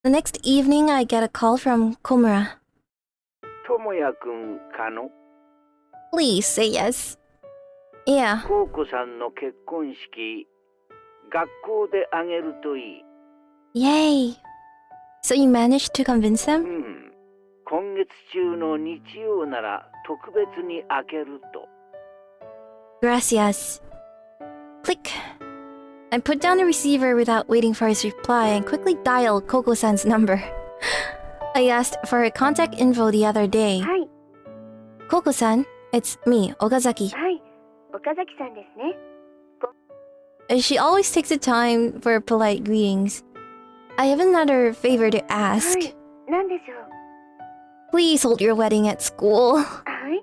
The next evening, I get a call from Koumura. 智也くんかの Please say yes. Yeah. コウコさんの結婚式、学校であげるといい。Yay. So you managed to convince う them? ん。今月中の日曜なら特別に開けると。Gracias. Click. I put down the receiver without waiting for his reply and quickly dialed Koko-san's number. I asked for her contact info the other day. はい、 Koko-san, it's me, Okazaki. はい、岡崎さんですね。 She always takes the time for polite greetings. I have another favor to は ask. い、なんでしょう。 Please hold your wedding at school. はい、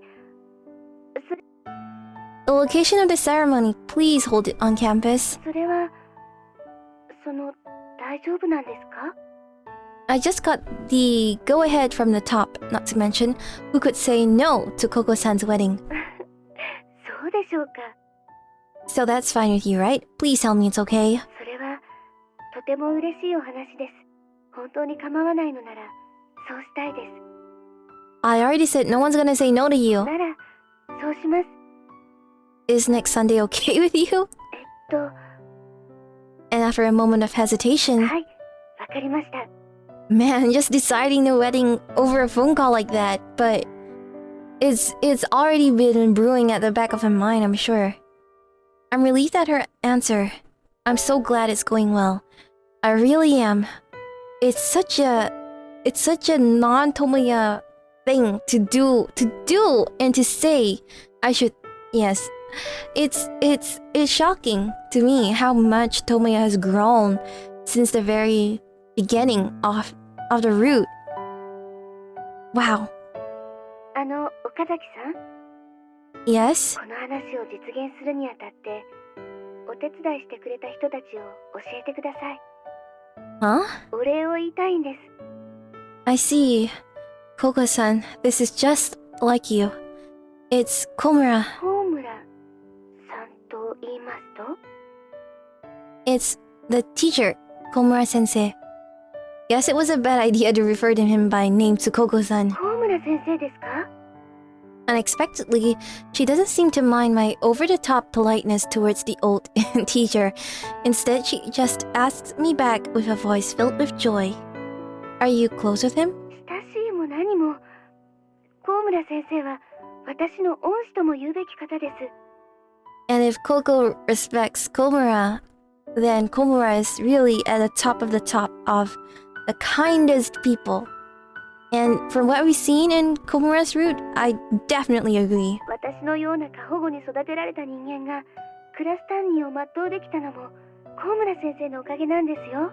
The location of the ceremony, please hold it on campus. それは、大丈夫なんですか？ I just got the go-ahead from the top, not to mention who could say no to Koko-san's wedding. そうでしょうか。 So that's fine with you, right? Please tell me it's okay. それは、とても嬉しいお話です。本当に構わないのなら、そうしたいです。 I already said no one's gonna say no to you. なら、そうします。 Is next Sunday okay with you? と、 And after a moment of hesitation, はい、わかりました。 man, just deciding the wedding over a phone call like that, but it's already been brewing at the back of her mind, I'm sure. I'm relieved at her answer. I'm so glad it's going well. I really am. It's such a non-Tomoya thing to do and to say. Yes. It's shocking to me how much Tomoya has grown since the very beginning of the route. Wow. 岡崎さん、 Yes? この話を実現するにあたって、お手伝いしてくれた人たちを教えてください。 Huh? お礼を言いたいんです。 I see. Koko-san, this is just like you. It's Koumura. コウムラさんと言いますと？ It's the teacher, Koumura sensei. Yes, it was a bad idea to refer to him by name to Koko-san. コウムラ先生ですか？ Unexpectedly, she doesn't seem to mind my over-the-top politeness towards the old teacher. Instead, she just asks me back with a voice filled with joy. Are you close with him? 親しいも何も、コウムラ先生は私の恩師とも言うべき方です。 And if Koko respects Koumura, then Koumura is really at the top of the kindest people. And from what we've seen in Koumura's route, I definitely agree. 私のような過保護に育てられた人間がクラス担任を全うできたのもコウムラ先生のおかげなんですよ。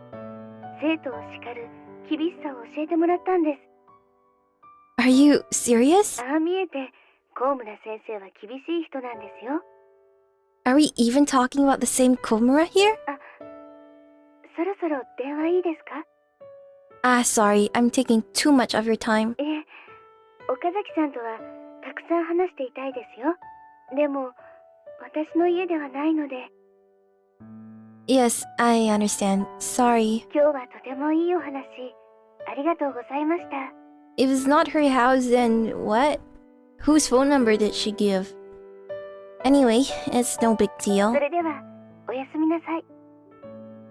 生徒を叱る厳しさを教えてもらったんです。 Are you serious? ああ見えてコウムラ先生は厳しい人なんですよ。 Are we even talking about the same Koumura here? そろそろ電話いいですか？ Ah, sorry, I'm taking too much of your time. ええ、岡崎さんとはたくさん話していたいですよ。でも私の家ではないので。 Yes, I understand. Sorry. 今日はとてもいいお話ありがとうございました。 If it's not her house, then what? Whose phone number did she give? Anyway, it's no big そ deal. れではおやすみなさい。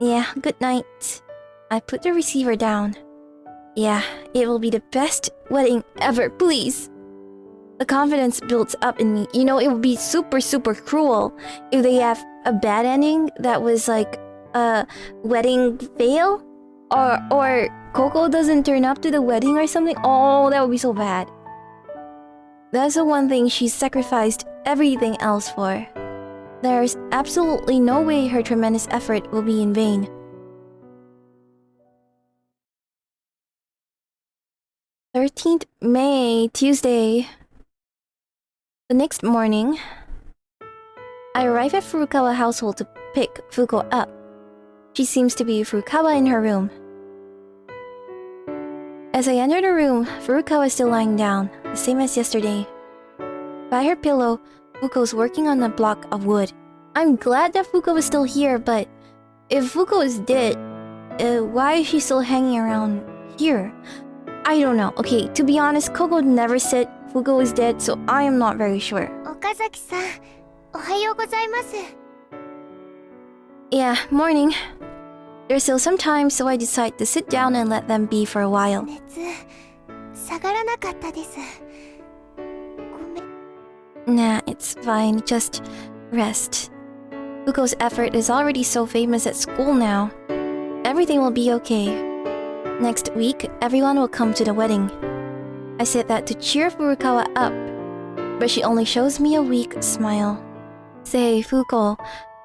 Yeah, good night. I put the receiver down. Yeah, it will be the best wedding ever, please. The confidence builds up in me. You know, it would be super, super cruel if they have a bad ending that was like a wedding fail. Or Coco doesn't turn up to the wedding or something. Oh, that would be so bad. That's the one thing she sacrificed everything else for. There's absolutely no way her tremendous effort will be in vain. 13th May, Tuesday. The next morning, I arrive at Furukawa household to pick Fuko up. She seems to be Furukawa in her room. As I enter the room, Furukawa is still lying down, the same as yesterday. By her pillow, Fuko's working on a block of wood. I'm glad that Fuko is still here, but if Fuko is dead, why is she still hanging around here? I don't know. Okay, to be honest, Koko never said Fuko is dead, so I am not very sure. 岡崎さん、おはようございます。Yeah, morning. There's still some time, so I decide to sit down and let them be for a while. 熱、下がらなかったです。ごめん。 Nah, it's fine. Just rest. Fuko's effort is already so famous at school now. Everything will be okay. Next week, everyone will come to the wedding. I said that to cheer Furukawa up, but she only shows me a weak smile. Say, Fuko,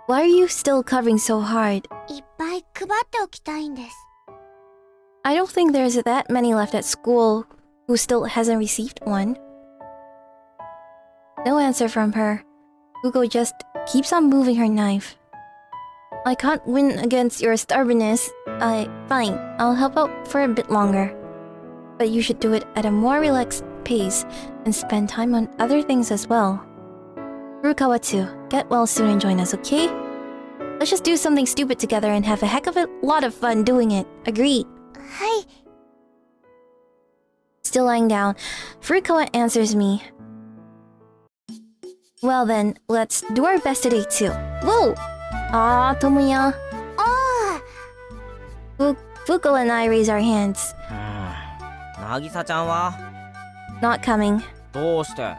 why are you still covering so hard? いっぱい配っておきたいんです。I don't think there's that many left at school who still hasn't received one. No answer from her. Fuko just keeps on moving her knife. I can't win against your stubbornness. Fine, I'll help out for a bit longer. But you should do it at a more relaxed pace and spend time on other things as well. Furukawa too, get well soon and join us, okay? Let's just do something stupid together and have a heck of a lot of fun doing it. Agreed. はい。 Still lying down, Furukawa answers me. Well then, let's do our best today too. Whoa! Ah, Tomoya. おー。 Fuko and I raise our hands. なぎさちゃんは Not coming. どうして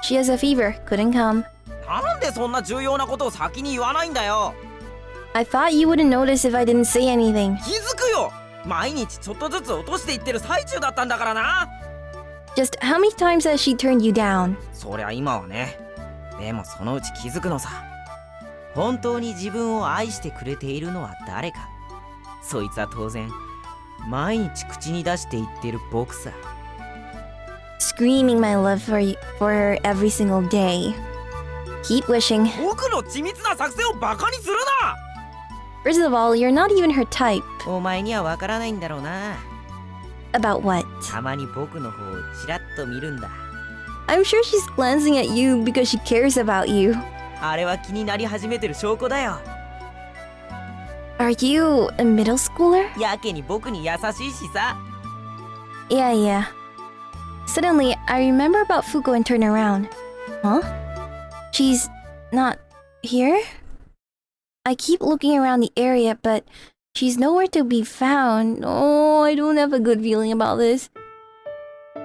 She has a fever, couldn't come. なんでそんな重要なことを先に言わないんだよ I thought you wouldn't notice if I didn't say anything. 気づくよ毎日ちょっとずつ落としていってる最中だったんだからな Just how many times has she turned you down? そりゃ今はねでもそのうち気づくのさ本当に自分を愛してくれているのは誰かそいつは当然毎日口に出して言ってる僕さ Screaming my love for her every single day. Keep wishing. 僕の緻密な作戦をバカにするな First of all, you're not even her type. お前にはわからないんだろうな About what? たまに僕の方をちらっと見るんだ I'm sure she's glancing at you because she cares about you. あれは気になり始めてる証拠だよ Are you a middle schooler? やけに僕に優しいしさ Yeah. Suddenly, I remember about Fuko and turn around. Huh? She's not here? I keep looking around the area, but she's nowhere to be found. Oh, I don't have a good feeling about this.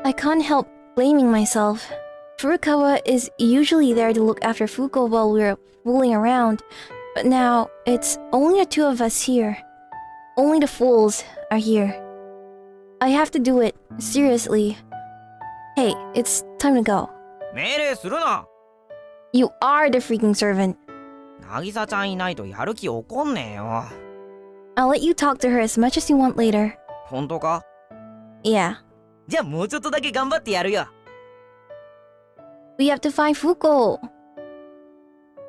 I can't help blaming myself. Furukawa is usually there to look after Fuko while we're fooling around, but now it's only the two of us here. Only the fools are here. I have to do it, seriously. Hey, it's time to go. 命令するな You are the freaking servant. なぎさちゃんいないとやる気起こんねえよ I'll let you talk to her as much as you want later. 本当か Yeah. じゃあもうちょっとだけ頑張ってやるよ We have to find Fuko.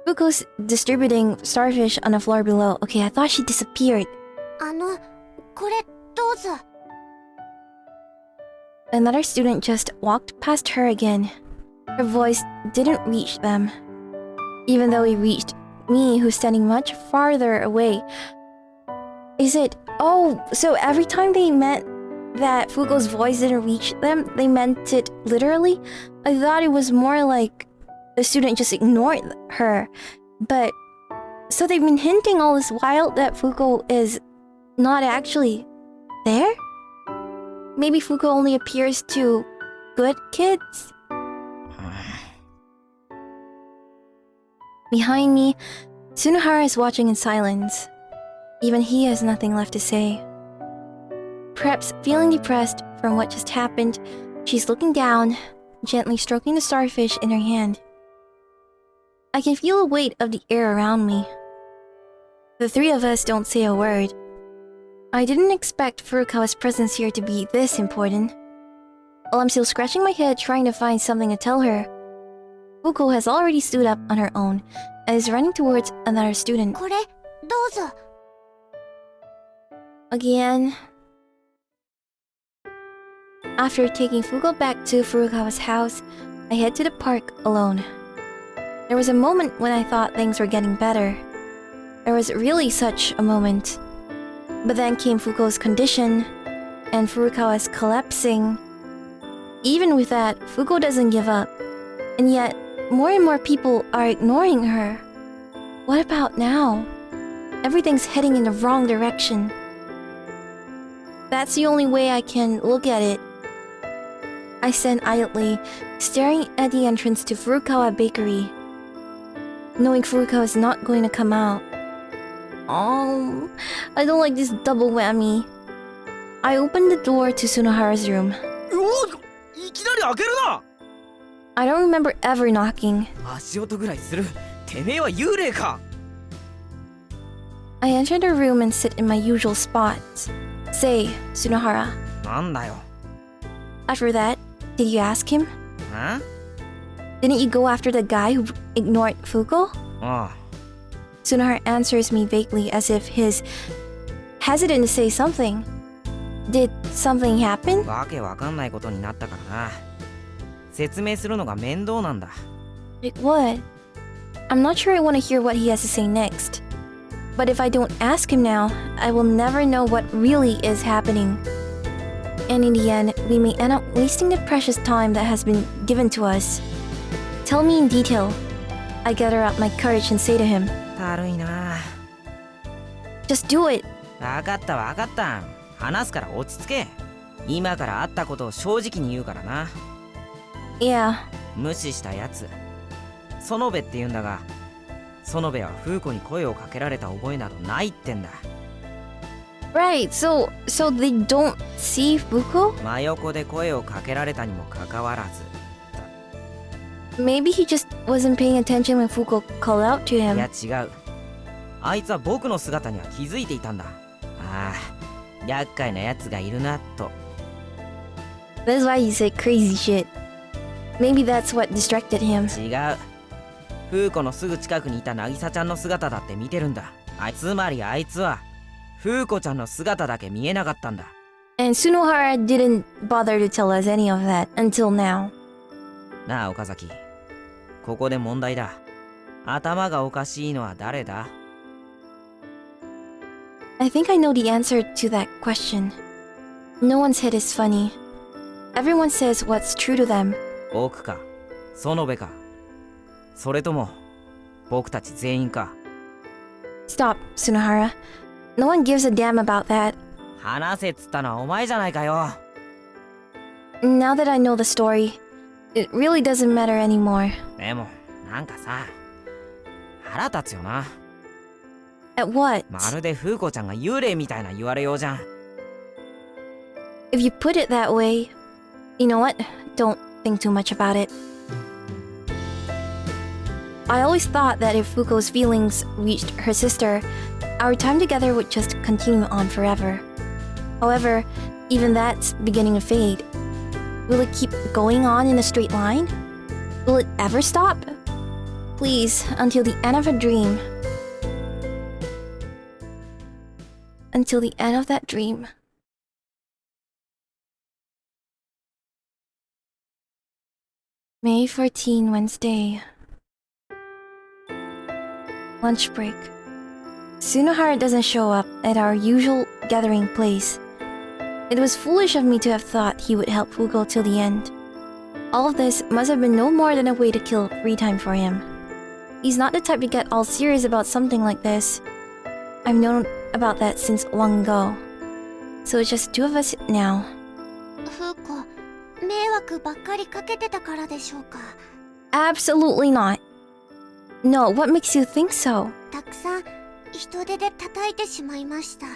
Fuko's distributing starfish on the floor below. Okay, I thought she disappeared. これどうぞ。 Another student just walked past her again. Her voice didn't reach them, even though it reached me, who's standing much farther away. Is it? Oh, so every time they meant that Fuko's voice didn't reach them, they meant it literally? I thought it was more like the student just ignored her. But, so they've been hinting all this while that Fuko is not actually there? Maybe Fuko only appears to good kids? Behind me, Sunohara is watching in silence. Even he has nothing left to say. Perhaps feeling depressed from what just happened, she's looking down, gently stroking the starfish in her hand. I can feel the weight of the air around me. The three of us don't say a word. I didn't expect Furukawa's presence here to be this important. While I'm still scratching my head trying to find something to tell her, Fuko has already stood up on her own and is running towards another student. これどうぞ。 Again. After taking Fuko back to Furukawa's house, I head to the park alone. There was a moment when I thought things were getting better. There was really such a moment. But then came Fuko's condition, and Furukawa's collapsing. Even with that, Fuko doesn't give up. And yet, more and more people are ignoring her. What about now? Everything's heading in the wrong direction. That's the only way I can look at it. I stand idly, staring at the entrance to Furukawa Bakery, knowing Furukawa is not going to come out. Oh, I don't like this double whammy. I opened the door to Sunohara's room. いきなり開けるな I don't remember ever knocking. 足音ぐらいするてめえは幽霊か I entered her room and sit in my usual spot. Say, Sunohara. なんだよ After that, did you ask him? ん Didn't you go after the guy who ignored Fuko? あ Sunohara answers me vaguely as if he's hesitant to say something. Did something happen? あわけわかんないことになったからな説明するのが面倒なんだ Like what? I'm not sure I want to hear what he has to say next. But if I don't ask him now, I will never know what really is happening. And in the end, we may end up wasting the precious time that has been given to us. Tell me in detail. I gather up my courage and say to him, だるいな just do it. わかったわかった話すから落ち着け今からあったことを正直に言うからな Yeah. 無視したやつ園部って言うんだが園部は風子に声をかけられた覚えなどないってんだ Right, so they don't see Fuko? 真横で声をかけられたにもかかわらず Maybe he just wasn't paying attention when Fuko called out to いや him. 違うあいつは僕の姿には気づいていたんだああ厄介なやつがいるなと That's why he said crazy shit. Maybe that's what distracted him. 違う風子のすぐ近くにいた渚ちゃんの姿だって見てるんだつまりあいつは風子ちゃんの姿だけ見えなかったんだ And Sunohara didn't bother to tell us any of that until now. なあ岡崎ここで問題だ頭がおかしいのは誰だ I think I know the answer to that question. No one's head is funny. Everyone says what's true to them. 僕か園部かそれとも僕たち全員か Stop, Sunohara. No one gives a damn about that. 話せっつったのはお前じゃないかよ Now that I know the story, it really doesn't matter anymore. でもなんかさ腹立つよな At what? まるで風子ちゃんが幽霊みたいな言われようじゃん If you put it that way, you know what? Don't think too much about it. I always thought that if Fuko's feelings reached her sister, our time together would just continue on forever. However, even that's beginning to fade. Will it keep going on in a straight line? Will it ever stop? Please, until the end of a dream. Until the end of that dream. May 14, Wednesday. Lunch break. Sunohara doesn't show up at our usual gathering place. It was foolish of me to have thought he would help Fuko till the end. All of this must have been no more than a way to kill free time for him. He's not the type to get all serious about something like this. I've known about that since long ago. So it's just two of us now. フーコ、迷惑ばっかりかけてたからでしょうか。 Absolutely not. No, what makes you think so? たくさん人手で叩いてしまいました。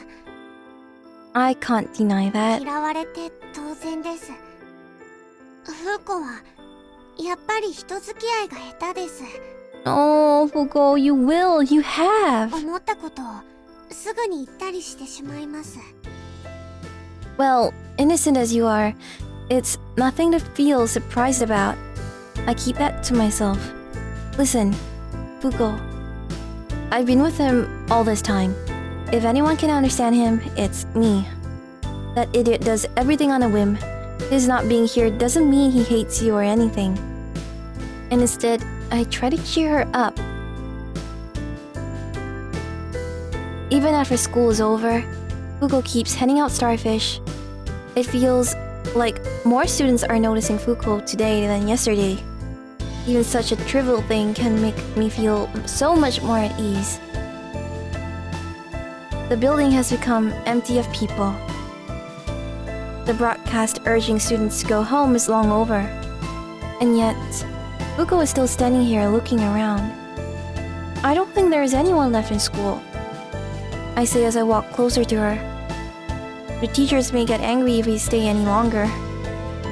I can't deny that. 嫌われて当然です。フーコはやっぱり人付き合いが下手です。 Oh, Fuko, you will. You have. 思ったことをすぐに言ったりしてしまいます。 Well, innocent as you are, it's nothing to feel surprised about. I keep that to myself. Listen, Fuko. I've been with him all this time. If anyone can understand him, it's me. That idiot does everything on a whim. His not being here doesn't mean he hates you or anything. And instead, I try to cheer her up. Even after school is over, Fuko keeps handing out starfish. It feels like more students are noticing Fuko today than yesterday. Even such a trivial thing can make me feel so much more at ease. The building has become empty of people. The broadcast urging students to go home is long over. And yet, Fuko is still standing here looking around. I don't think there is anyone left in school. I say as I walk closer to her. The teachers may get angry if we stay any longer.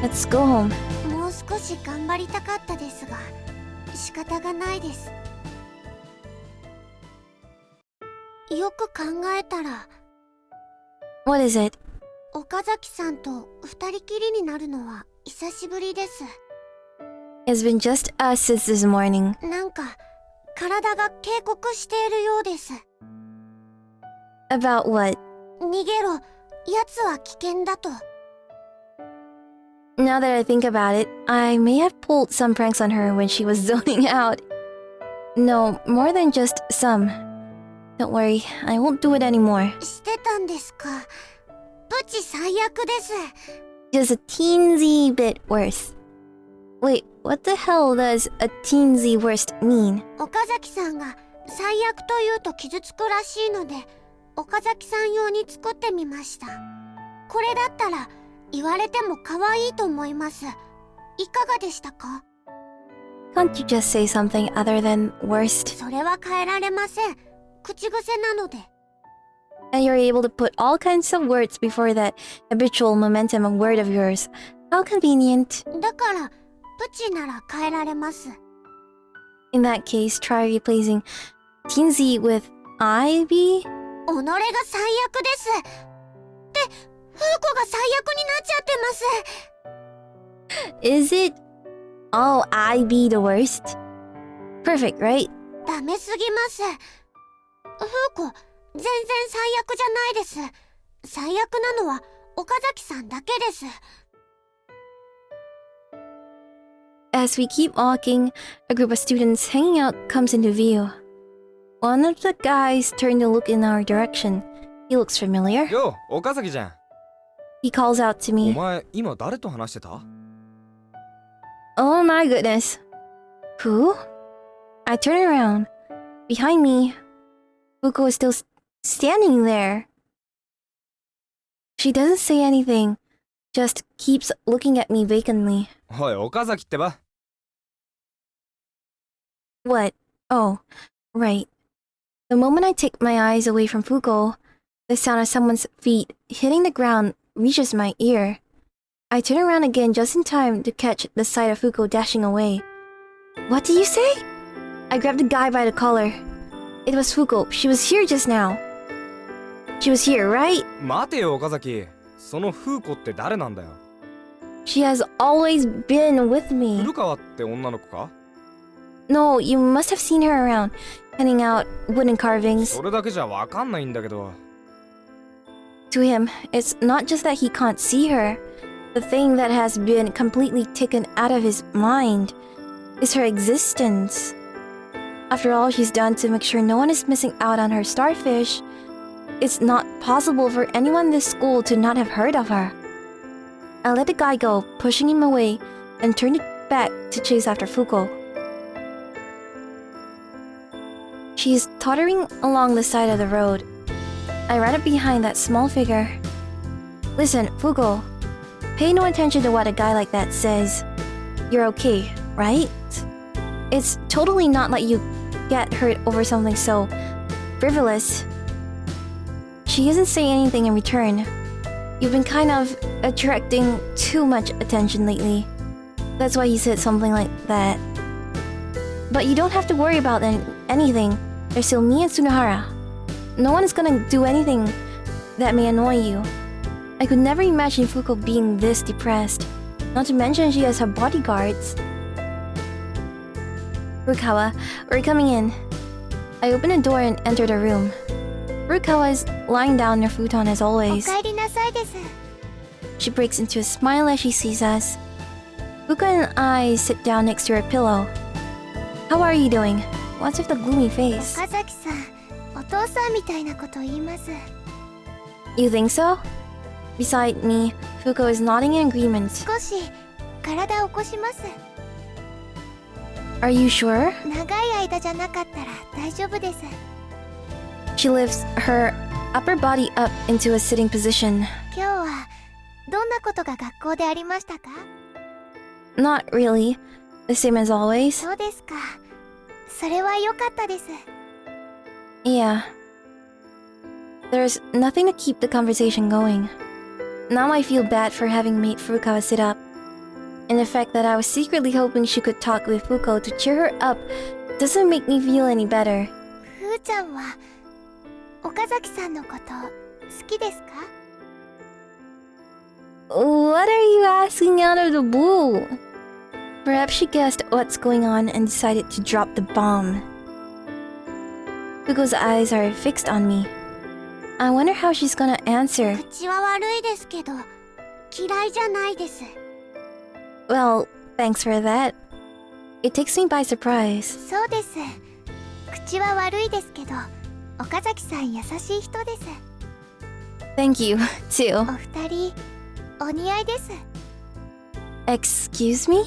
Let's go home. もう少し頑張りたかったですが、仕方がないです。よく考えたら、What is it? 岡崎さんと二人きりになるのは久しぶりです。It's been just us since this morning. なんか体が警告しているようです。About what? 逃げろ、奴は危険だと。Now that I think about it, I may have pulled some pranks on her when she was zoning out. No, more than just some. Don't worry, I won't do it anymore. してたんですか。プチ最悪です。Just a teensy bit worse. Wait, what the hell does a teensy worst mean? 岡崎さんが最悪というと傷つくらしいので、岡崎さん用に作ってみました。これだったら言われても可愛いと思います。いかがでしたか？ Can't you just say something other than worst? それは変えられません。口癖なので。And you're able to put all kinds of words before that habitual momentum of word of yours. How convenient. だからプチなら変えられます。In that case, try replacing teensy with Ivy? 己が最悪です。って、フーコが最悪になっちゃってます。Is it? Oh, I be the worst? Perfect, right? ダメすぎます。フーコ、全然最悪じゃないです。最悪なのは岡崎さんだけです。As we keep walking, a group of students hanging out comes into view. One of the guys turned to look in our direction. He looks familiar. よう、岡崎じゃん。 He calls out to お me. 前、今誰と話してた？ Oh my goodness. Who? I turn around. Behind me, Fuko is still standing there. She doesn't say anything, just keeps looking at me vacantly. おい、岡崎ってば。What? Oh, right. The moment I take my eyes away from Fuko, the sound of someone's feet hitting the ground reaches my ear. I turn around again just in time to catch the sight of Fuko dashing away. What did you say? I grabbed the guy by the collar. It was Fuko. She was here just now. She was here, right? 待てよ、岡崎。そのフーコって誰なんだよ。 She has always been with me. 古川って女の子か？ No, you must have seen her around, handing out wooden carvings. それだけじゃわかんないんだけど。 To him, it's not just that he can't see her. The thing that has been completely taken out of his mind is her existence. After all she's done to make sure no one is missing out on her starfish, it's not possible for anyone in this school to not have heard of her. I let the guy go, pushing him away, and turned it back to chase after Fuko. She is tottering along the side of the road. I ran up behind that small figure. Listen, Fuko, pay no attention to what a guy like that says. You're okay, right? It's totally not like you get hurt over something so frivolous. She isn't saying anything in return. You've been kind of attracting too much attention lately. That's why he said something like that. But you don't have to worry about anything. There's still me and Sunohara. No one is gonna do anything that may annoy you. I could never imagine Fuko being this depressed. Not to mention she has her bodyguards. Furukawa, we're coming in. I open the door and enter the room. Furukawa is lying down on her futon as お always. かえりなさいです。 She breaks into a smile as she sees us. Fuka and I sit down next to her pillow. How are you doing? What's with the gloomy face? 岡崎さん、お父さんみたいなこと言います。You think so? Beside me, Fuko is nodding in agreement. 少し体を起こします。 Are you sure? 長い間じゃなかったら大丈夫です。 She lifts her upper body up into a sitting position. 今日はどんなことが学校でありましたか？ Not really. The same as always. そうですか。それは良かったです。 Yeah. There's nothing to keep the conversation going. Now I feel bad for having made Furukawa sit up. And the fact that I was secretly hoping she could talk with Fuko to cheer her up doesn't make me feel any better. ふーちゃんは岡崎さんのこと好きですか？ What are you asking out of the blue? Perhaps she guessed what's going on and decided to drop the bomb. Fuko's eyes are fixed on me. I wonder how she's gonna answer. 口は悪いですけど嫌いじゃないです。 Well, thanks for that. It takes me by surprise. そうです。口は悪いですけど岡崎さん優しい人です。 Thank you, お too. 二人お似合いです。 Excuse me?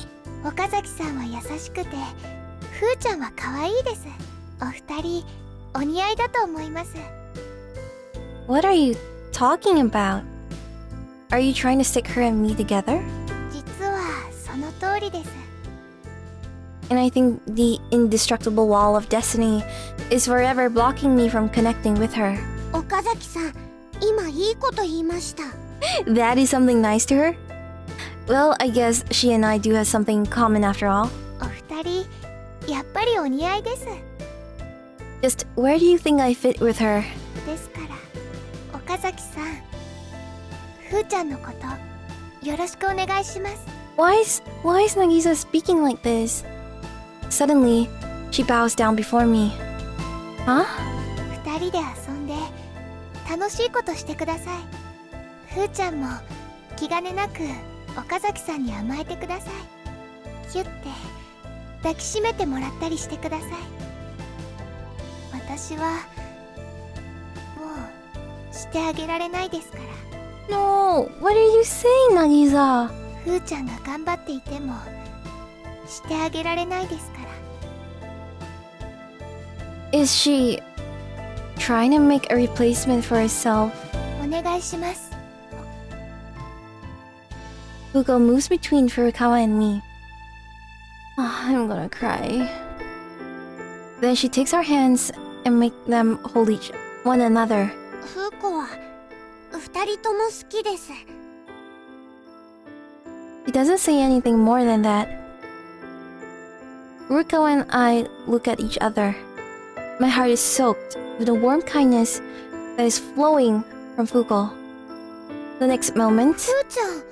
岡崎さんは優しくてふーちゃんは可愛いです。お二人お似合いだと思います。 What are you talking about? Are you trying to stick her and me together? 実はその通りです。 And I think the indestructible wall of destiny is forever blocking me from connecting with her. 岡崎さん今いいこと言いました。 That is something nice to her? Well, I guess she and I do have something in common after all. お二人やっぱりお似合いです。 Just where do you think I fit with her? ですから岡崎さんふーちゃんのことよろしくお願いします。 Why is Nagisa speaking like this? Suddenly, she bows down before me. Huh? 二人で遊んで楽しいことしてください。ふーちゃんも気兼ねなく岡崎さんに甘えてください。キュッて抱きしめてもらったりしてください。私はもうしてあげられないですから。 No, what are you saying, Nagisa? ふーちゃんが頑張っていてもしてあげられないですから。 Is she trying to make a replacement for herself? お願いします。 Fuko moves between Furukawa and me. I'm gonna cry. Then she takes our hands and make them hold each one another. ふーこは二人とも好きです。 She doesn't say anything more than that. Furukawa and I look at each other. My heart is soaked with the warm kindness that is flowing from Fuko. The next moment, ふーちゃん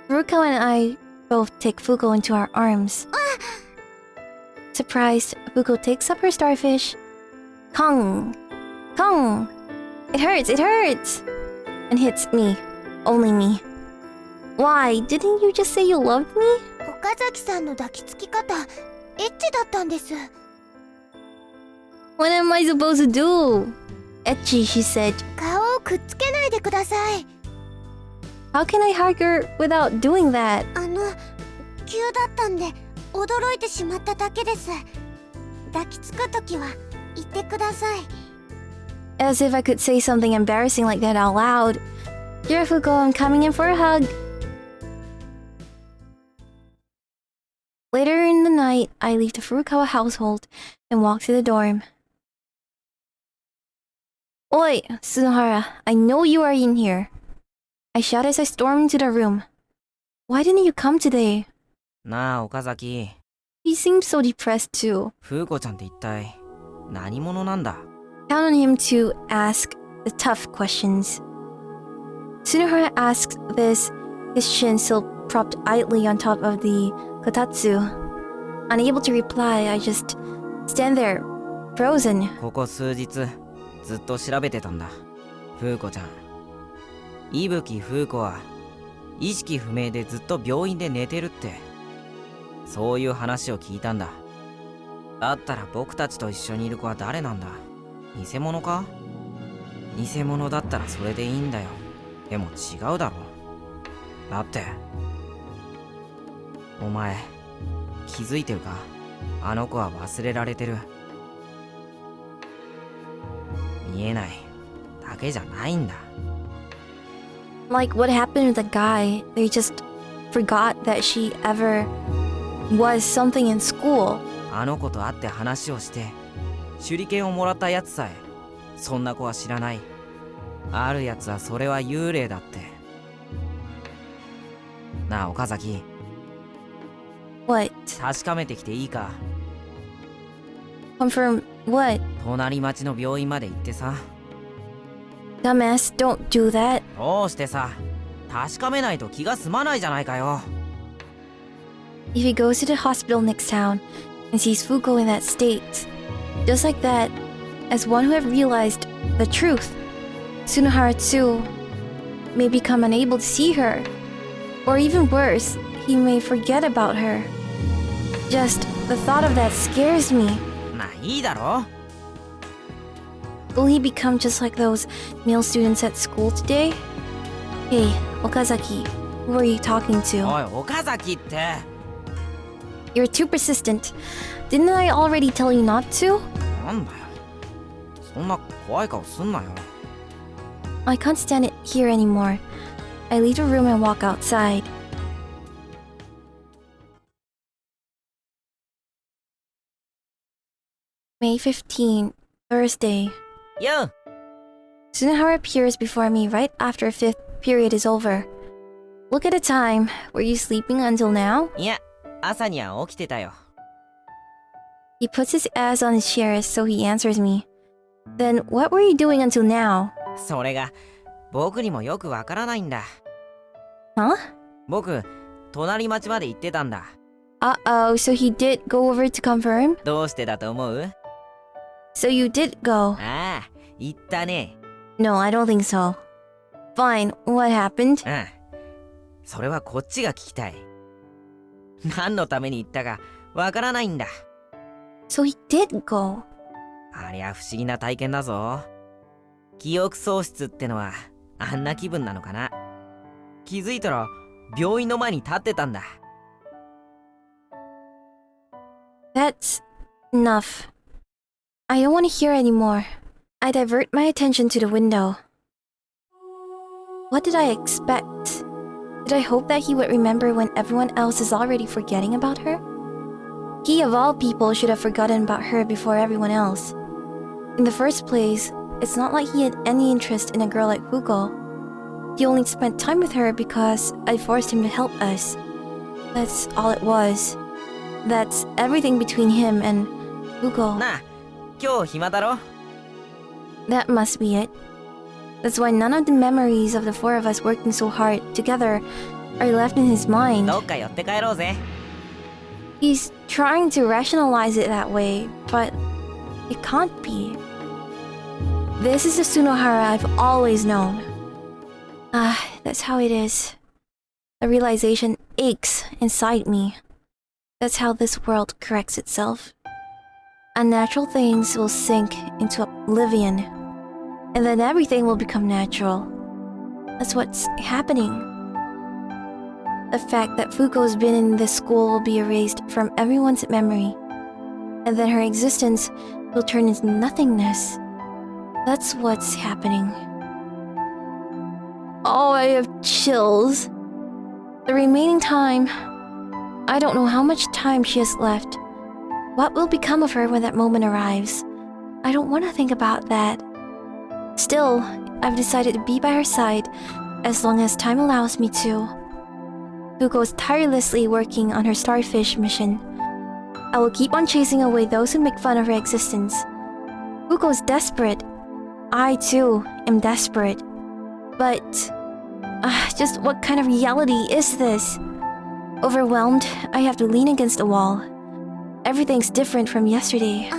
Furukawa and I both take Fuko into our arms. Surprised, Fuko takes up her starfish. Kong! Kong! It hurts! It hurts! And hits me. Only me. Why? Didn't you just say you loved me? 岡崎さんの抱きつき方エッチだったんです。 What am I supposed to do? Etchy, she said. 顔をくっつけないでください。 How can I hug her without doing that? 急だったんで驚いてしまっただけです。抱きつくときは言ってください。 As if I could say something embarrassing like that out loud. Dear Fuko, I'm coming in for a hug. Later in the night, I leave the Furukawa household and walk to the dorm. Oi, Sunohara, I know you are in here. I shout as I storm into the room. Why didn't you come today? なあ岡崎、 He seems so depressed too. フーコちゃんって一体何者なんだ？ Count on him to ask the tough questions. Sunohara asks this, his chin still propped idly on top of the kotatsu. Unable to reply, I just stand there, frozen. ここ数日ずっと調べてたんだ。フーコちゃん、伊吹フーコは意識不明でずっと病院で寝てるって、そういう話を聞いたんだ。だったら僕たちと一緒にいる子は誰なんだ？偽物か？偽物だったらそれでいいんだよ。でも違うだろ。だってお前気づいてるか？あの子は忘れられてる。見えないだけじゃないんだ。 Like what happened with the guy? They just forgot that she ever was something in school. あの子と会って話をして手裏剣をもらったやつさえそんな子は知らない。あるやつはそれは幽霊だって。なあ岡崎、 What? 確かめてきていいか？ Confirm what? 隣町の病院まで行ってさ。 Dumbass, don't do that. どうしてさ、確かめないと気が済まないじゃないかよ。 If he goes to the hospital next town and sees Fuko in that state, just like that, as one who have realized the truth, Sunohara too may become unable to see her. Or even worse, he may forget about her. Just the thought of that scares me. まあいいだろ。 Will he become just like those male students at school today? Hey, Okazaki, who are you talking to? おい岡崎って。 You're too persistent. Didn't I already tell you not to? なんだよ、そんな怖い顔すんなよ。 I can't stand it here anymore. I leave the room and walk outside. May 15, Thursday. よう。 Sunohara appears before me right after fifth period is over. Look at the time. Were you sleeping until now? いや、朝には起きてたよ。 He puts his ass on his chair so he answers me. Then what were you doing until now? それが僕にもよくわからないんだ。 Huh? 僕、隣町まで行ってたんだ。 Uh-oh, so he did go over to confirm? どうしてだと思う？ So you did go. ああ、行ったね。 No, I don't think so. Fine, what happened? うん。それはこっちが聞きたい。何のために行ったかわからないんだ。 So he did go. ありゃ不思議な体験だぞ。記憶喪失ってのはあんな気分なのかな。気づいたら病院の前に立ってたんだ。 That's enough. I don't want to hear anymore. I divert my attention to the window. What did I expect? Did I hope that he would remember when everyone else is already forgetting about her? He of all people should have forgotten about her before everyone else. In the first place, it's not like he had any interest in a girl like Fuko. He only spent time with her because I forced him to help us. That's all it was. That's everything between him and Fuko. なあ、今日暇だろ？ That must be it. That's why none of the memories of the four of us working so hard together are left in his mind. どっか寄って帰ろうぜ。 He's trying to rationalize it that way, but it can't be. This is the Sunohara I've always known. That's how it is. The realization aches inside me. That's how this world corrects itself. Unnatural things will sink into oblivion, and then everything will become natural. That's what's happening. The fact that Fuko's been in this school will be erased from everyone's memory, and then her existence will turn into nothingness. That's what's happening. Oh, I have chills. The remaining time, I don't know how much time she has left. What will become of her when that moment arrives? I don't want to think about that. Still, I've decided to be by her side as long as time allows me to. Fuko is tirelessly working on her starfish mission. I will keep on chasing away those who make fun of her existence. Fuko is desperate. I, too, am desperate. But, just what kind of reality is this? Overwhelmed, I have to lean against a wall. Everything's different from yesterday.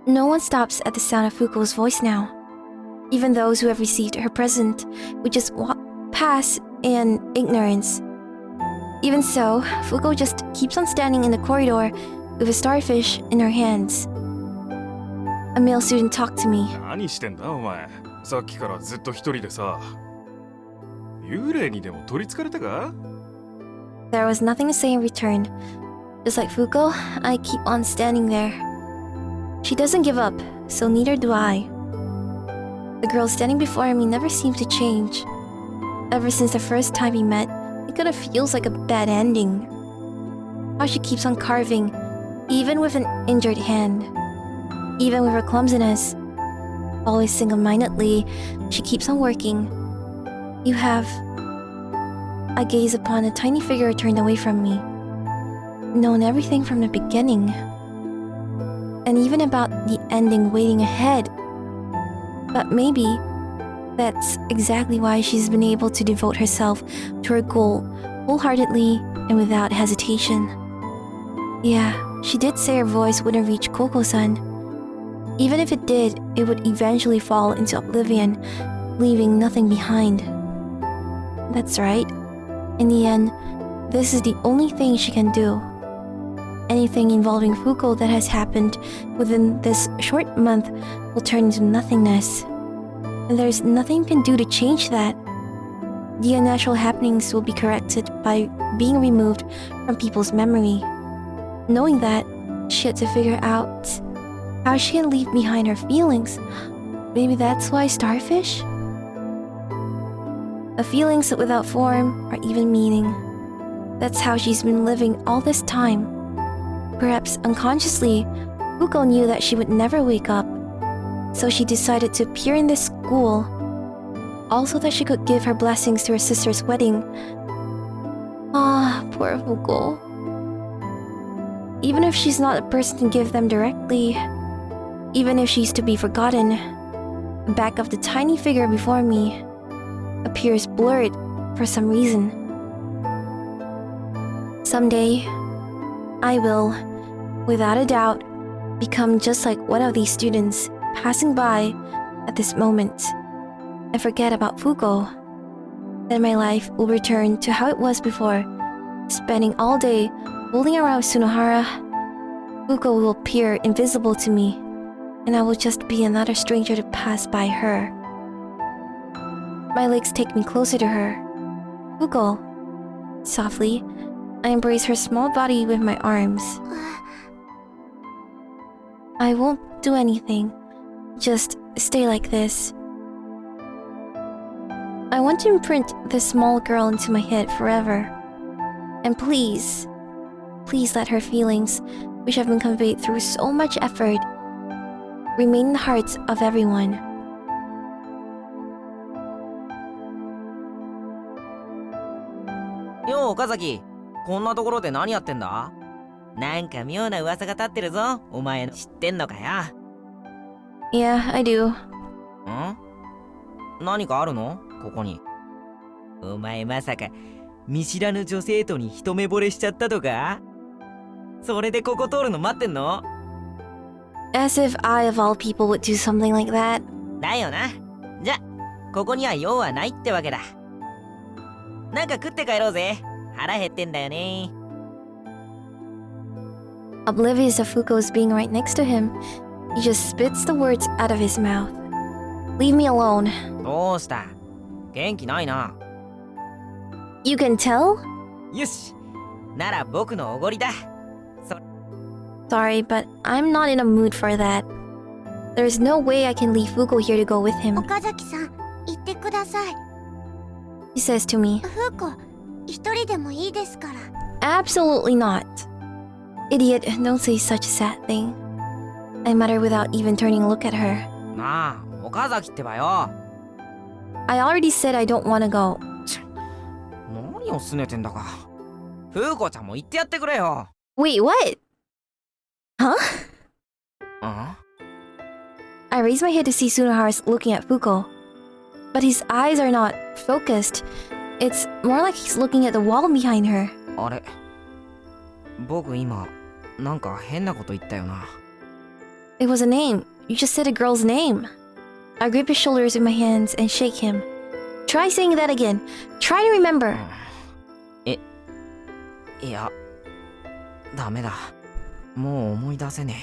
No one stops at the sound of Fuko's voice now. Even those who have received her present would just walk past in ignorance. Even so, Fuko just keeps on standing in the corridor with a starfish in her hands. A male student talked to me. 何してんだお前。さっきからずっと一人でさ。幽霊にでも取り憑かれたか？ There was nothing to say in return. Just like Fuko, I keep on standing there. She doesn't give up, so neither do I. The girl standing before me never seems to change. Ever since the first time we met, it kind of feels like a bad ending. How she keeps on carving, even with an injured hand. Even with her clumsiness. Always single-mindedly, she keeps on working. You have... I gaze upon a tiny figure turned away from me. Known everything from the beginning. And even about the ending waiting ahead. But maybe that's exactly why she's been able to devote herself to her goal wholeheartedly and without hesitation. Yeah, she did say her voice wouldn't reach Koko-san. Even if it did, it would eventually fall into oblivion, leaving nothing behind. That's right. In the end, this is the only thing she can do. Anything involving Fuko that has happened within this short month will turn into nothingness. And there's nothing you can do to change that. The unnatural happenings will be corrected by being removed from people's memory. Knowing that, she had to figure out how she can leave behind her feelings. Maybe that's why starfish? A feelings without form or even meaning. That's how she's been living all this time. Perhaps unconsciously, Fuko knew that she would never wake up. So she decided to appear in this school. Also that she could give her blessings to her sister's wedding. Ah, poor Fuko. Even if she's not a person to give them directly, even if she's to be forgotten, the back of the tiny figure before me appears blurred for some reason. Someday, I will, without a doubt, become just like one of these students passing by at this moment and forget about Fuko. Then my life will return to how it was before, spending all day fooling around Sunohara. Fuko will appear invisible to me, and I will just be another stranger to pass by her. My legs take me closer to her. Fuko. Softly, I embrace her small body with my arms. I won't do anything. Just stay like this. I want to imprint this small girl into my head forever. And please, please let her feelings, which have been conveyed through so much effort, remain in the hearts of everyone. Yo, Okazaki. こんなところで何やってんだ？なんか妙な噂が立ってるぞ。お前の知ってんのかよ。Yeah, I do. ん？何かあるの？ここに。お前まさか見知らぬ女性とに一目惚れしちゃったとか？それでここ通るの待ってんの？ As if I of all people would do something like that. だよな。じゃ、ここには用はないってわけだ。なんか食って帰ろうぜ。腹減ってんだよね。Oblivious of Fuko's being right next to him, he just spits the words out of his mouth. Leave me alone. どうした？元気ないな。You can tell? よし。なら僕のおごりだ。Sorry, but I'm not in a mood for that. There's no way I can leave Fuko here to go with him. 岡崎さん、行ってください。He says to me. フーコ、一人でもいいですから。Absolutely not. Idiot, don't say such a sad thing. I mutter without even turning a look at her. なあ、岡崎ってばよ。I already said I don't want to go. 何をすねてんだか。フーコちゃんも言ってやってくれよ。Wait, what? Huh? ん？ I raise my head to see Sunohara looking at Fuko. But his eyes are not focused. It's more like he's looking at the wall behind her. あれ？僕今、なんか変なこと言ったよな。It was a name. You just said a girl's name. I grip his shoulders with my hands and shake him. Try saying that again. Try to remember. いや、ダメだ。もう思い出せね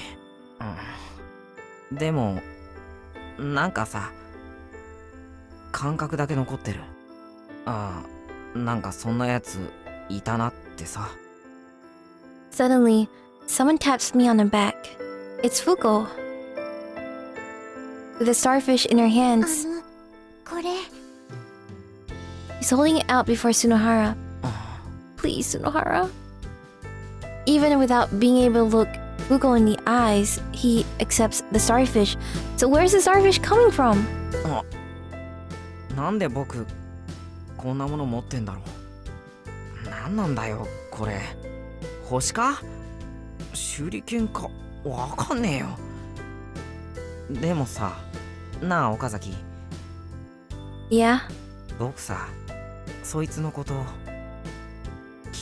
え。でもなんかさ、感覚だけ残ってる。ああ、なんかそんなやついたなってさ。Suddenly, someone taps me on the back. It's Fuko. With a starfish in her hands, これ he's holding it out before Sunohara. Please, Sunohara. Even without being able to look Fuko in the eyes, he accepts the starfish. So where's the starfish coming from? なんで僕こんなもの持ってんだろう。なんなんだよこれ。星か？手裏剣か？わかんねえよ。でもさ、なあ岡崎。Yeah? 僕さ、そいつのこと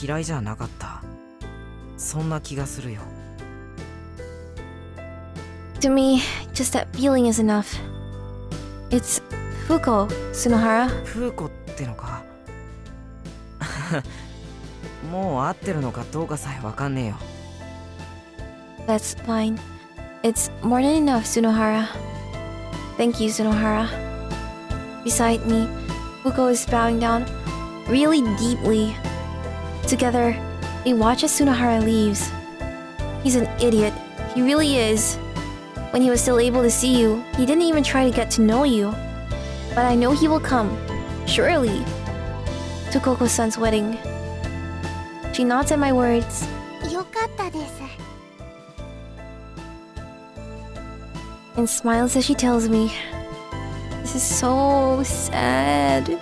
嫌いじゃなかった。そんな気がするよ。To me, just that feeling is enough. It's Fuko, Sunohara. フーコってのか。もう合ってるのかどうかさえわかんねえよ。That's fine. It's more than enough, Sunohara. Thank you, Sunohara. Beside me, Fuko is bowing down really deeply. Together, they watch as Sunohara leaves. He's an idiot. He really is. When he was still able to see you, he didn't even try to get to know you. But I know he will come, surely, to Koko-san's wedding. She nods at my words. よかったです。 and smiles as she tells me. This is so sad.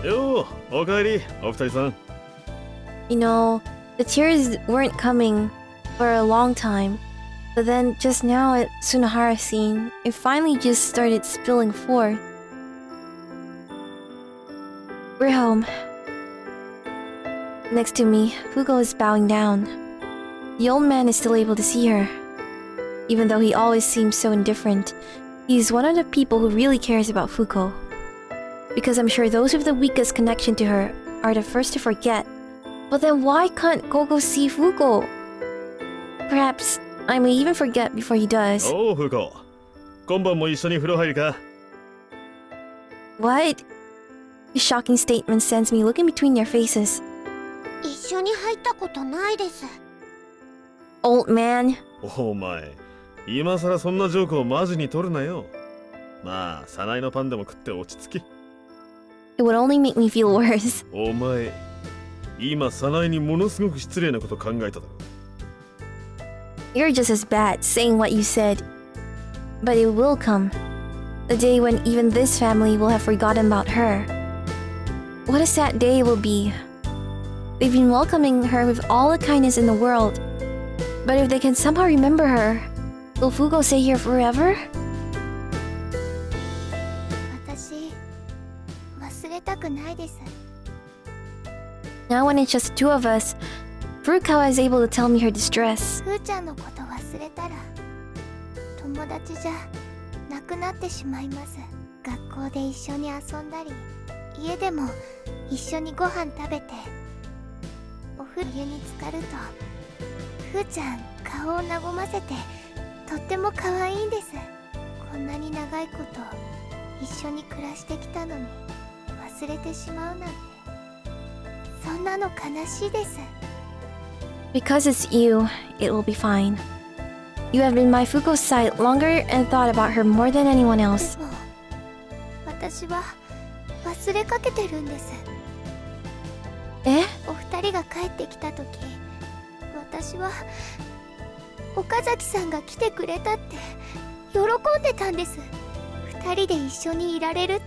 よう、おかえり、お二人さん。You know, the tears weren't coming for a long time, but then just now at Sunohara scene, it finally just started spilling forth. We're home. Next to me, Fuko is bowing down. The old man is still able to see her. Even though he always seems so indifferent, he's one of the people who really cares about Fuko. Because I'm sure those with the weakest connection to her are the first to forget. But then why can't Gogo see Fuko? Perhaps I may even forget before he does. おう、フーコ。今晩も一緒に風呂入るか？ What? His shocking statement sends me looking between their faces. 一緒に入ったことないです。 Old man. お前、今さらそんなジョークをマジに取るなよ。まあ、サナイのパンでも食って落ち着き。It would only make me feel worse. お前、今サナイにものすごく失礼なこと考えただろ。 You're just as bad saying what you said. But it will come. The day when even this family will have forgotten about her. What a sad day it will be. They've been welcoming her with all the kindness in the world. But if they can somehow remember her, will Fuko stay here forever? 私、忘れたくないです。 Now when it's just the two of us, Furukawa is able to tell me her distress. ふーちゃんのこと忘れたら、友達じゃなくなってしまいます。学校で一緒に遊んだり、家でも一緒にご飯食べて、お風呂に浸かると、ふーちゃん顔を和ませて、とっても可愛いんです。こんなに長いこと一緒に暮らしてきたのに忘れてしまうなんて、そんなの悲しいです。 Because it's you, it will be fine. You have been by Fuko's side longer and thought about her more than anyone else. でも私は忘れかけてるんです。え？お二人が帰ってきた時、私は岡崎さんが来てくれたって喜んでたんです。二人で一緒にいられるって、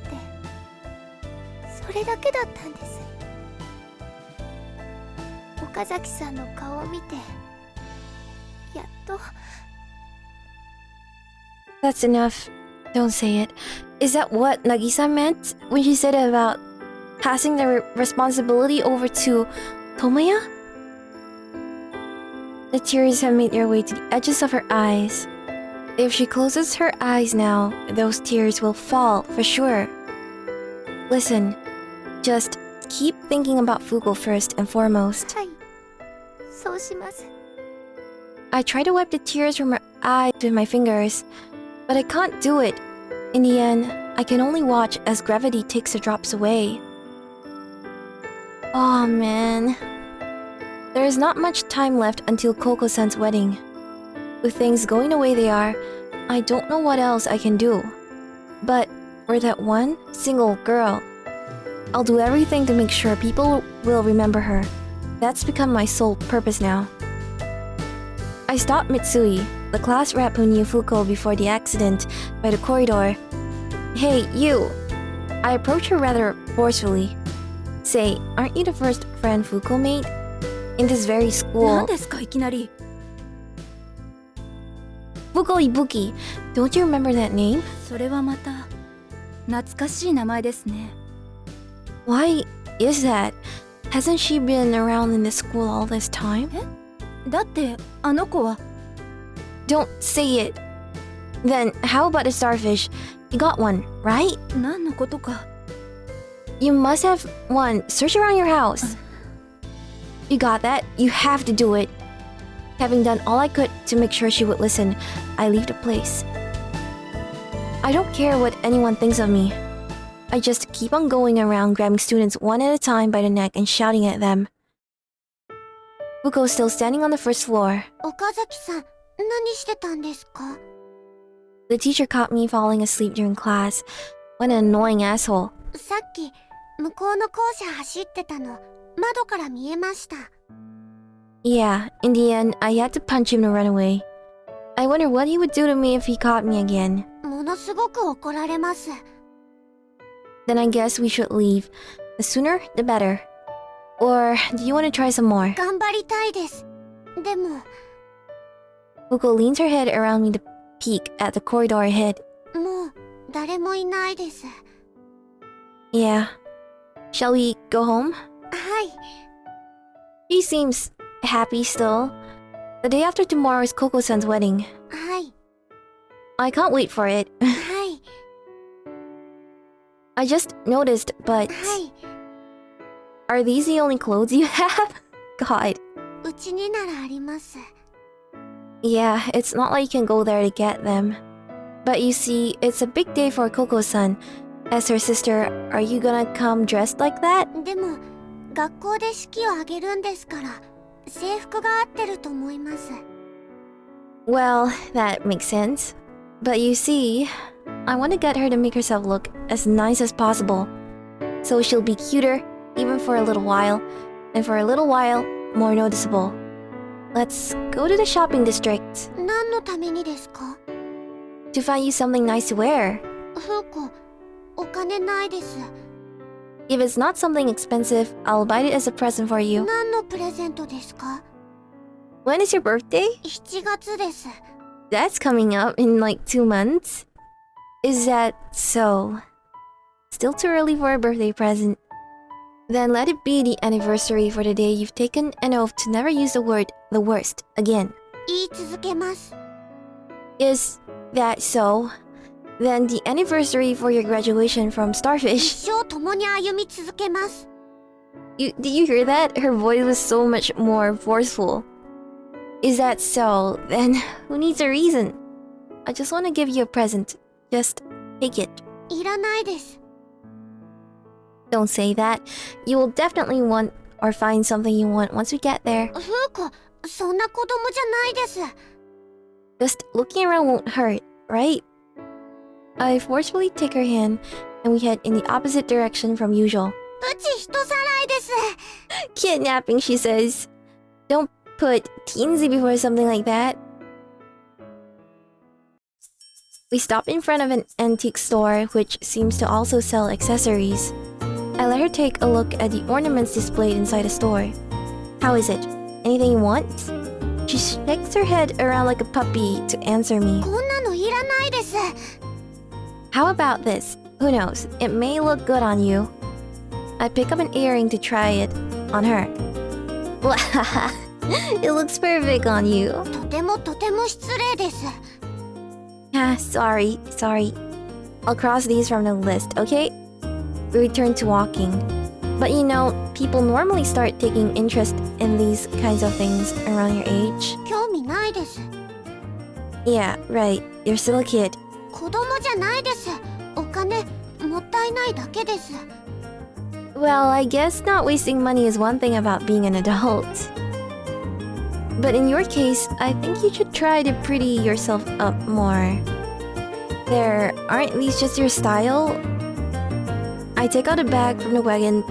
それだけだったんです。岡崎さんの顔を見て、やっと。 That's enough. Don't say it. Is that what Nagisa meant when she said about passing the responsibility over to Tomoya? The tears have made their way to the edges of her eyes. If she closes her eyes now, those tears will fall for sure. Listen, just keep thinking about Fuko first and foremost. はい、そうします。I try to wipe the tears from her eyes with my fingers, but I can't do it. In the end, I can only watch as gravity takes the drops away. Oh man. There is not much time left until Koko-san's wedding. With things going the way they are, I don't know what else I can do. But for that one single girl, I'll do everything to make sure people will remember her. That's become my sole purpose now. I stopped Mitsui, the class rep who knew Fuko before the accident, by the corridor. Hey, you! I approached her rather forcefully. Say, aren't you the first friend Fuko made? In this very school. 何ですかいきなり。 Fuko Ibuki, don't you remember that name? それはまた懐かしい名前ですね。 Why is that? Hasn't she been around in the school all this time? だってあの子は。 Don't say it. Then how about the starfish? You got one, right? 何のことか。 You must have one. Search around your house. You got that? You have to do it. Having done all I could to make sure she would listen, I leave the place. I don't care what anyone thinks of me. I just keep on going around grabbing students one at a time by the neck and shouting at them. Fuko's still standing on the first floor. 岡崎さん、何してたんですか？ The teacher caught me falling asleep during class. What an annoying asshole. さっき向こうの校舎走ってたの窓から見えました。 Yeah, in the end, I had to punch him to run away. I wonder what he would do to me if he caught me again. ものすごく怒られます。 Then I guess we should leave. The sooner, the better. Or do you want to try some more? 頑張りたいです。でも、 Fuko leans her head around me to peek at the corridor ahead. もう誰もいないです。 Yeah. Shall we go home? はい。 She seems happy still. The day after tomorrow is Koko-san's wedding. はい。 I can't wait for it. はい。 I just noticed, but はい。 are these the only clothes you have? God. うちにならあります。 Yeah, it's not like you can go there to get them. But you see, it's a big day for Koko-san. As her sister, are you gonna come dressed like that? でも、学校で式を挙げるんですから、制服が合ってると思います。 Well, that makes sense. But you see, I want to get her to make herself look as nice as possible. So she'll be cuter, even for a little while, and for a little while, more noticeable. Let's go to the shopping district 何のためにですか？ to find you something nice to wear. フーコ、お金ないです。 If it's not something expensive, I'll buy it as a present for you. 何のプレゼントですか？ When is your birthday? 7月です。 That's coming up in like 2 months. Is that so? Still too early for a birthday present. Then let it be the anniversary for the day you've taken an oath to never use the word the worst again. 言い続けます。 Is that so? Then the anniversary for your graduation from 一 Starfish. 生共に歩み続けます。 Did you hear that? Her voice was so much more forceful. Is that so? Then who needs a reason? I just want to give you a present. Just take it. いらないです。 Don't say that. You will definitely want or find something you want once we get there. フーコ、そんな子供じゃないです。 Just looking around won't hurt, right? I forcefully take her hand and we head in the opposite direction from usual. うち人さらいです。 Kidnapping, she says. Don't put teensy before something like that. We stop in front of an antique store which seems to also sell accessories. I let her take a look at the ornaments displayed inside the store. How is it? Anything you want? She shakes her head around like a puppy to answer me. こんなのいらないです。 How about this? Who knows? It may look good on you. I pick up an earring to try it on her. It looks perfect on you. とてもとても失礼です。 Sorry. I'll cross these from the list, okay? We return to walking. But you know, people normally start taking interest in these kinds of things around your age. 興味ないです。 Yeah, right. You're still a kid. 子供じゃないです。お金もったいないだけです。 Well, I guess not wasting money is one thing about being an adult. But in your case, I think you should try to pretty yourself up more. There, aren't these just your style? I take out a bag from the wagon,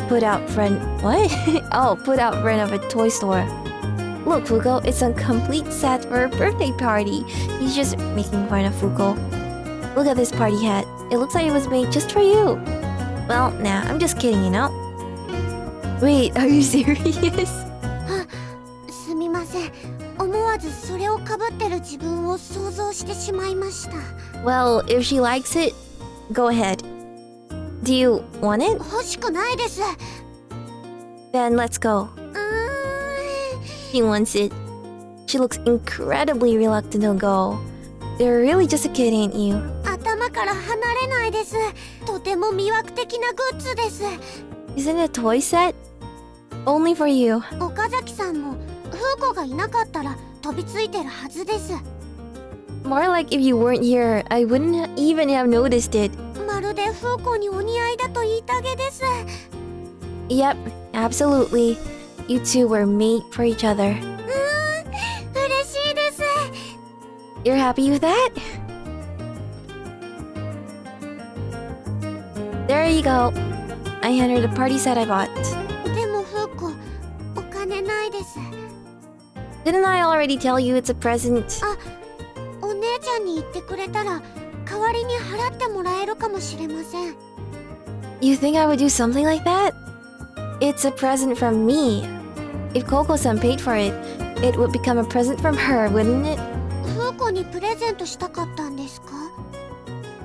put out front... What? Oh, put out front of a toy store. Look, Fuko, it's a complete set for a birthday party. He's just making fun of Fuko. Look at this party hat. It looks like it was made just for you. Well, nah, I'm just kidding, you know? Wait, are you serious? すみません。思わずそれをかぶってる自分を想像してしまいました。 Well, if she likes it, go ahead. Do you want it? 欲しくないです。 Then let's go. She wants it. She looks incredibly reluctant to go. You're really just a kid, ain't you? 頭から離れないです。とても魅惑的なグッズです。 Isn't it a toy set? Only for you. 岡崎さんもフーコがいなかったら飛びついてるはずです。 More like if you weren't here, I wouldn't even have noticed it. まるでフーコにお似合いだと言いたげです。 Yep, absolutely. You two were made for each other. 嬉しいです。 You're happy with that? There you go. I handed her the party set I bought. でもフーコ、お金ないです。 Didn't I already tell you it's a present? お姉ちゃんに言ってくれたら代わりに払ってもらえるかもしれません。 You think I would do something like that? It's a present from me. If Koko-san paid for it, it would become a present from her, wouldn't it? フーコにプレゼントしたかったんですか？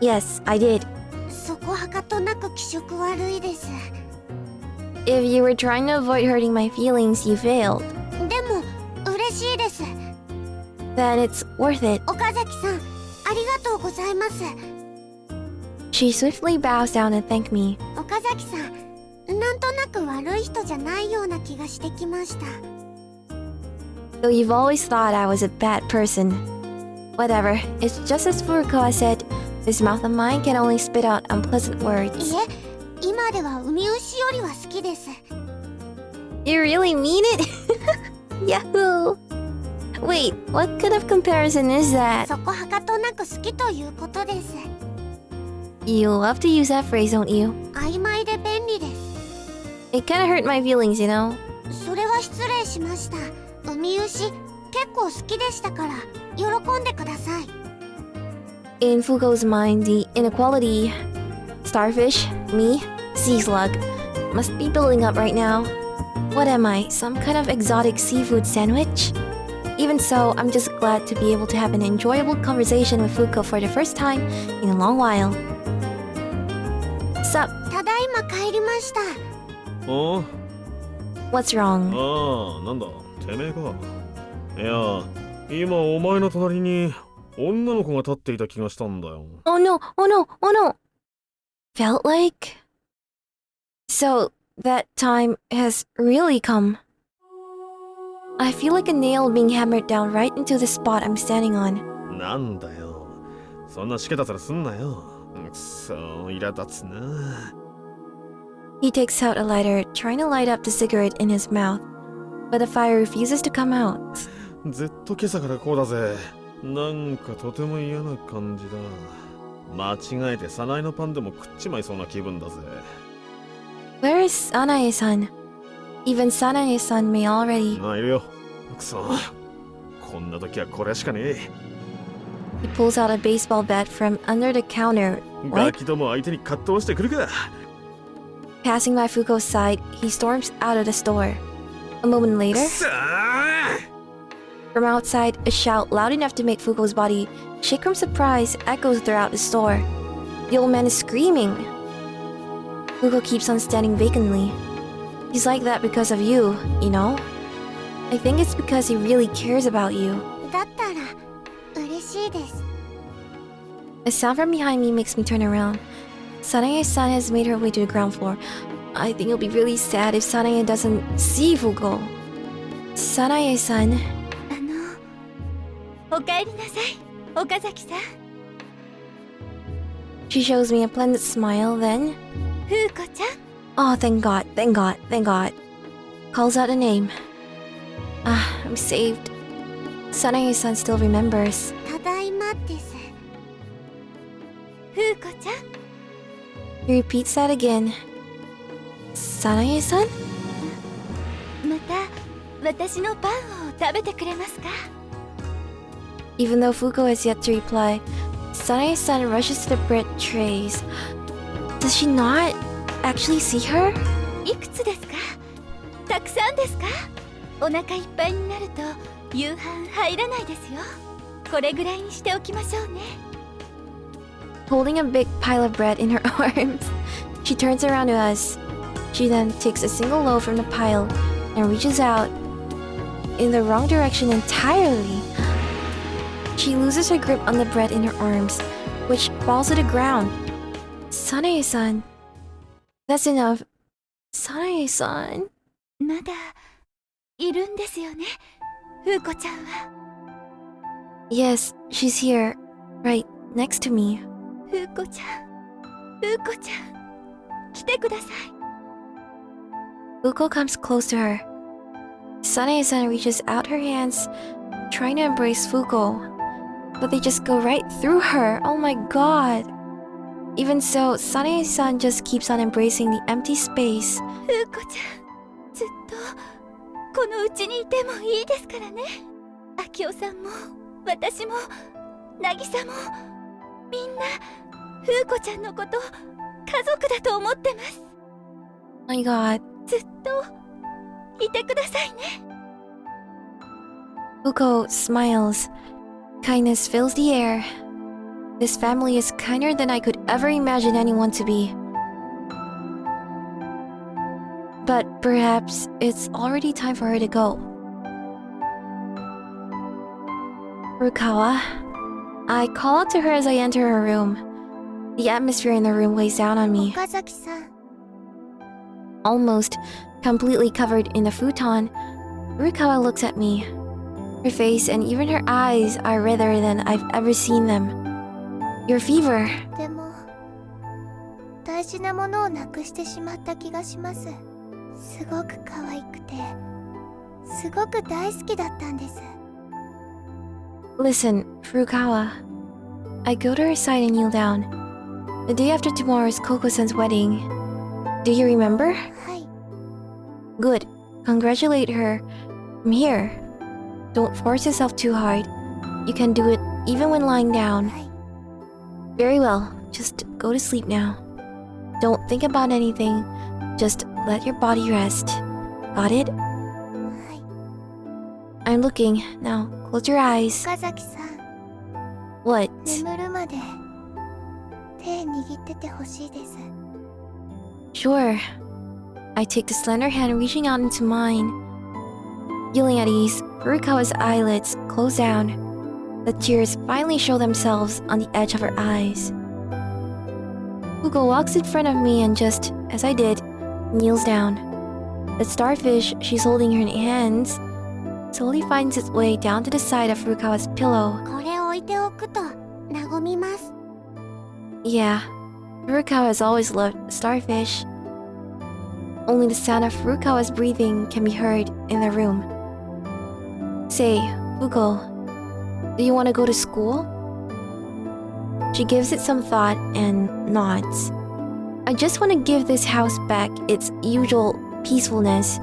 Yes, I did. そこはかとなく気色悪いです。 If you were trying to avoid hurting my feelings, you failed. でも嬉しいです。 Then it's worth it. 岡崎さん、ありがとうございます。 She swiftly bows down and thanked me. 岡崎さん、なんとなく悪い人じゃないような気がしてきました。 Though you've always thought I was a bad person. Whatever, it's just as Furukawa said, this mouth of mine can only spit out unpleasant い words. え、今では海牛よりは好きです。 You really mean it? Yahoo! Wait, what kind of comparison is that? そこはかとなく好きということです。 You love to use that phrase, don't you? 曖昧で便利です。 It kinda hurt my feelings, you know? それは失礼しました。海牛、結構好きでしたから、喜んでください。 In Fugo's mind, the inequality, starfish, me, sea slug, must be building up right now. What am I, some kind of exotic seafood sandwich? Even so, I'm just glad to be able to have an enjoyable conversation with Fuko for the first time in a long while. Sup, ただいま帰りました。あ what's wrong? あ、なんだ、てめえか。いや、今お前の隣に女の子が立っていた気がしたんだよ。Oh no, oh no, oh no! Felt like... So, that time has really come. I feel like a nail being hammered down right into the spot I'm standing on. なんだよ。そんなしけた面すんなよ。くそ、苛立つな。He takes out a lighter, trying to light up the cigarette in his mouth, but the fire refuses to come out. ずっと今朝からこうだぜ。なんかとても嫌な感じだ。間違えて早苗のパンでも食っちまいそうな気分だぜ。Where is Sanae-san? Even Sanae-san may already... あ、いるよ。くそ。こんな時はこれしかねえ。He pulls out a baseball bat from under the counter. ガ What? キども相手に葛藤してくるか。Passing by Fuko's side, he storms out of the store. A moment later, さあ from outside, a shout loud enough to make Fuko's body shake from surprise echoes throughout the store. The old man is screaming. Fuko keeps on standing vacantly. He's like that because of you, you know? I think it's because he really cares about you. だったら嬉しいです。 A sound from behind me makes me turn around. Sanae-san has made her way to the ground floor. I think it'll be really sad if Sanae doesn't see Fuko. Sanae-san. おかえりなさい、岡崎さん。She shows me a pleasant smile, then... ふうこちゃん。 Oh, thank God, thank God, thank God. Calls out a name. Ah, I'm saved. Sanae-san still remembers. ただいまです。ふうこちゃん。 He repeats that again. Sanae-san? また私のパンを食べてくれますか？ Even though Fuko has yet to reply, Sanae-san rushes to the bread trays. Does she not actually see her? いくつですか？たくさんですか？お腹いっぱいになると夕飯入らないですよ。これぐらいにしておきましょうね。 Holding a big pile of bread in her arms, she turns around to us. She then takes a single loaf from the pile and reaches out in the wrong direction entirely. She loses her grip on the bread in her arms, which falls to the ground. Sanae-san. That's enough. Sanae-san. まだいるんですよね、ふうこちゃんは。 Yes, she's here, right next to me. ふうこちゃん、ふうこちゃん、来てください。 Fuko comes close to her. Sanae-san reaches out her hands, trying to embrace Fuko, but they just go right through her. Oh my god. Even so, Sanae-san just keeps on embracing the empty space. ふうこちゃん、ずっとこのうちにいてもいいですからね。明夫さんも私も渚もみんなふうこちゃんのこと家族だと思ってます。 My god. ずっといてくださいね。 Fuko smiles. Kindness fills the air. This family is kinder than I could ever imagine anyone to be. But perhaps it's already time for her to go. Furukawa. I call out to her as I enter her room. The atmosphere in the room weighs down on me. 岡崎さん。 Almost completely covered in the futon, Furukawa looks at me. Her face and even her eyes are redder than I've ever seen them. Your fever. でも大事なものをなくしてしまった気がします。すごく可愛くてすごく大好きだったんです。 Listen, Furukawa. I go to her side and kneel down. The day after tomorrow is Koko-san's wedding. Do you remember? はい。 Good. Congratulate her. I'm here. Don't force yourself too hard. You can do it even when lying down. はい。 Very well. Just go to sleep now. Don't think about anything. Just let your body rest. Got it? はい。 I'm looking. Now, close your eyes. 岡崎さん、 What? 眠るまで手握っててほしいです。 Sure. I take the slender hand reaching out into mine. Feeling at ease, Furukawa's eyelids close down. The tears finally show themselves on the edge of her eyes. Fuko walks in front of me and just, as I did, kneels down. The starfish she's holding in her hands slowly finds its way down to the side of Furukawa's pillow. これ置いておくと和みます。 Yeah, Furukawa has always loved starfish. Only the sound of Furukawa's breathing can be heard in the room. Say, Fuko, do you want to go to school? She gives it some thought and nods. I just want to give this house back its usual peacefulness.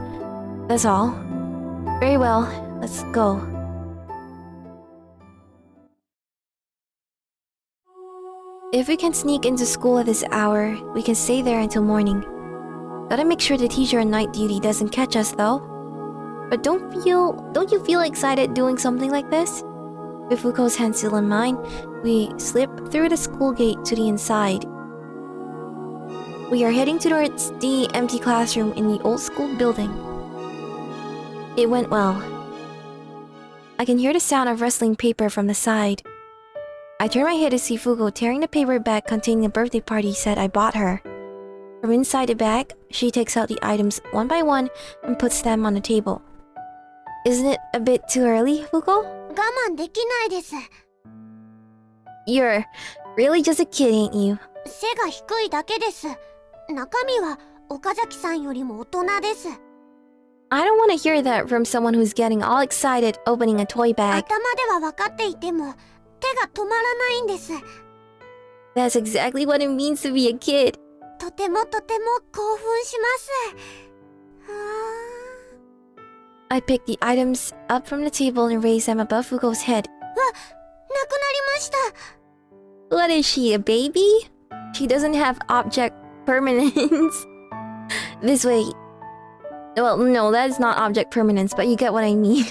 That's all. Very well, let's go. If we can sneak into school at this hour, we can stay there until morning. Gotta make sure the teacher on night duty doesn't catch us though. But don't you feel excited doing something like this? With Fuko's hand still in mine, we slip through the school gate to the inside. We are heading towards the empty classroom in the old school building. It went well. I can hear the sound of rustling paper from the side. I turn my head to see Fuko tearing the paper bag containing a birthday party set I bought her. From inside the bag, she takes out the items one by one and puts them on the table. Isn't it a bit too early, Fuko? 慢できないです。 You're really just a kid, ain't you? 背が低いだけです。中身は岡崎さんよりも大人です。 I don't want to hear that from someone who's getting all excited opening a toy bag. 頭では分かっていても手が止まらないんです。 That's exactly what it means to be a kid. とても興奮します。 I picked the items up from the table and raised them above Fuko's head. なくなりました。 What is she, a baby? She doesn't have object permanence. This way. Well, no, that is not object permanence, but you get what I mean.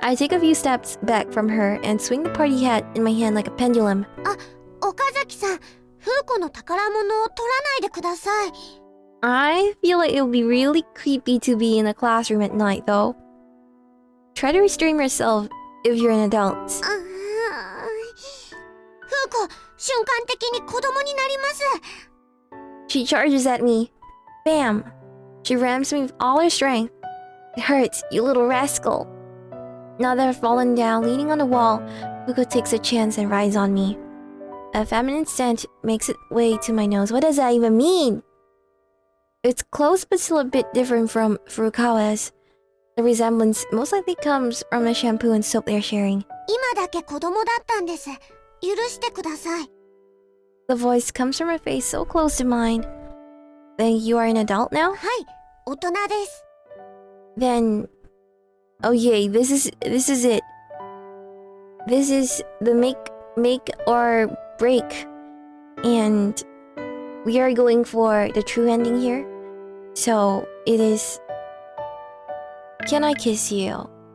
I take a few steps back from her and swing the party hat in my hand like a pendulum. 岡崎さん、フーコの宝物を取らないでください。 I feel like it would be really creepy to be in a classroom at night, though. Try to restrain yourself if you're an adult. フーコ、瞬間的に子供になります。 She charges at me. Bam! She rams me with all her strength. It hurts, you little rascal. Now that I've fallen down, leaning on the wall, Fuko takes a chance and rides on me. A feminine scent makes its way to my nose. What does that even mean? It's close but still a bit different from Furukawa's. The resemblance most likely comes from the shampoo and soap they're sharing. 今だけ子供だったんです。許してください。 The voice comes from a face so close to mine. Then you are an adult now? はい、大人です。 Then... Oh yay, this is it. This is the make or break. And we are going for the true ending here. So it is... Can I kiss you?